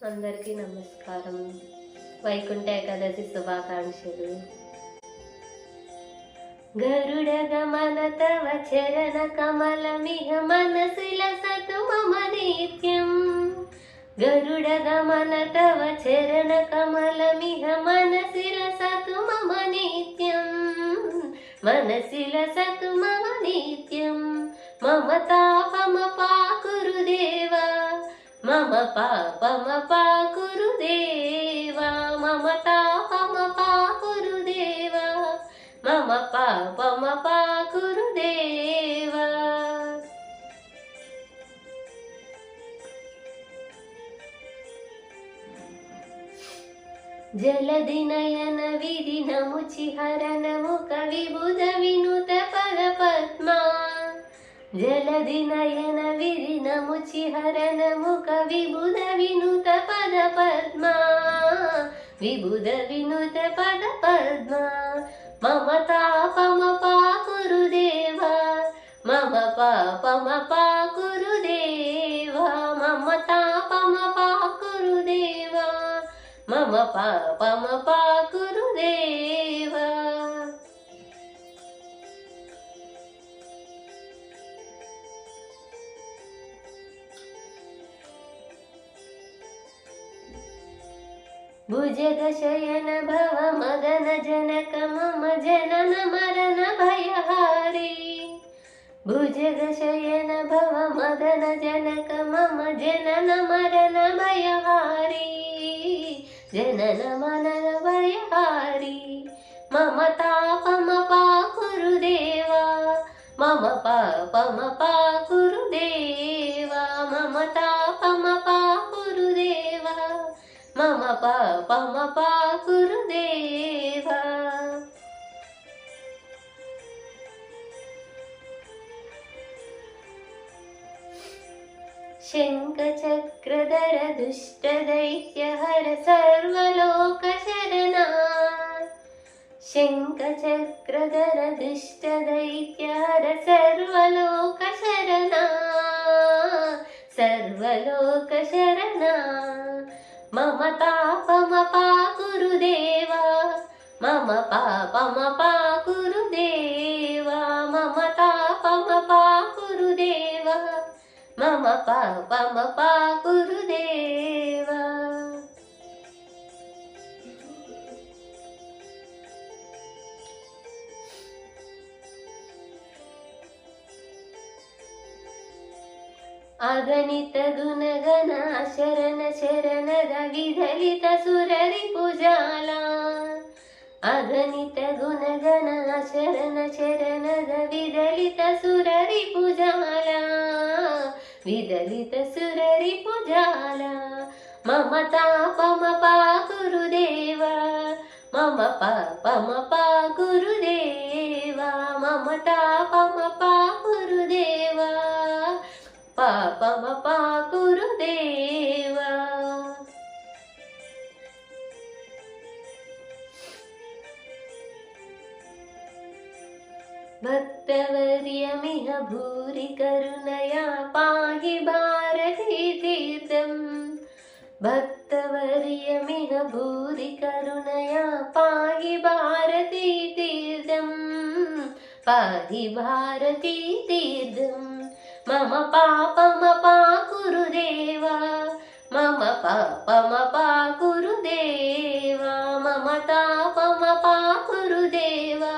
అందరికీ నమస్కారం. వైకుంఠ ఏకాదశి శుభాకాంక్షలు. గరుడ గమన తవ చరణ కమలమిహ మనసిల సతు మమ నిత్యం. గరుడ గమన తవ చరణ కమలమిహ మనసిల సతు మమ నిత్యం. మనసిల సతు మమ నిత్యం. మమ తాపమ పాకురుదేవా, మమ పాపమ పాకురుదేవా, మమ తాపమ పాకురుదేవా, మమ పాపమ పాకురుదేవా. జలధి నయన విధి నముచి హరణము కవిబుధ వినుత పద పద్మా. జలధి నయన విధి నముచి హరణము కవిబుధ వినుత పద పద్మా. విబుధ వినుత పద పద్మా. మమ తాపమ పాకురుదేవా, మమ పాపమ పాకురుదేవా, మమ తాపమ పాకురుదేవా, మమ పాపమ పాకురుదేవా. భుజగ శయన భవ మదన జనక మమ జనన మరణ భయహారి. భుజగ శయన భవ మదన జనక మమ జనన మరణ భయహారి. జనన మరణ భయహారి. మమ తాపమ పాకురుదేవా, మమ పాపమ పాకురుదేవా, మమ తాపమ పాకురుదేవా, మమ పాపమ పాకురుదేవా. శంఖ చక్రధర దుష్ట దైత్య హర సర్వలోక శరణా. శంఖ చక్రధర దుష్ట దైత్య హర సర్వలోక శరణా. సర్వలోక శరణా. మమ తాపమ పాకురుదేవా, మమ పాపమ పాకురుదేవా, మమ తాపమ పాకురుదేవా, మమ పాపమ పాకురుదేవా. అగణిత గుణగణ శరణ శరణద విధలిత సురరి పూజాల. అగణిత గుణగణ శరణ శరణద విధలిత సురరి పూజాల. విదలిత సురరి పూజాల. మమ తాపమ పాకురుదేవా, మమ పాపమ పాకురుదేవా, మమ తాపమ పాకురుదేవా, పాపమ పాకురుదేవా. భక్తవర్యమిహ భూరి కరుణయా పాహి భారతీ తీర్థం. భక్తవర్యమిహ భూరి కరుణయా పాహి భారతీ తీర్థం. పాహి భారతీ తీర్థం. మమ పాపమ పాకురుదేవా, మమ పాపమ పాకురుదేవా, మమ తాపమ పాకురుదేవా,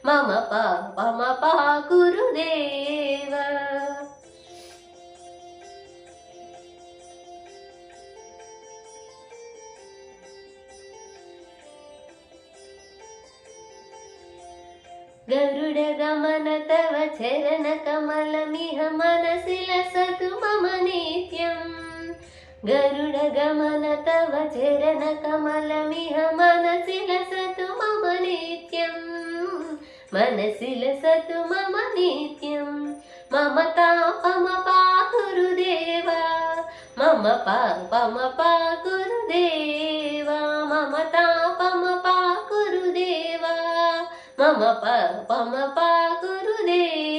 మమ పాపమ పాకురుదేవా. గరుడ గమన తవ చరణ కమలమిహ మనసిల సతు మమ నిత్యం. గరుడ గమన తవ చరణ కమలమిహ మనసిల సతు మమ నిత్యం. మనసిల సతు మమ నిత్యం. మమ తాపమ పాకురుదేవా, మమ పాపమ పాకురుదేవా, మమ తాపమ పాకురుదేవా, మమ పాపమ పాకురుదేవా.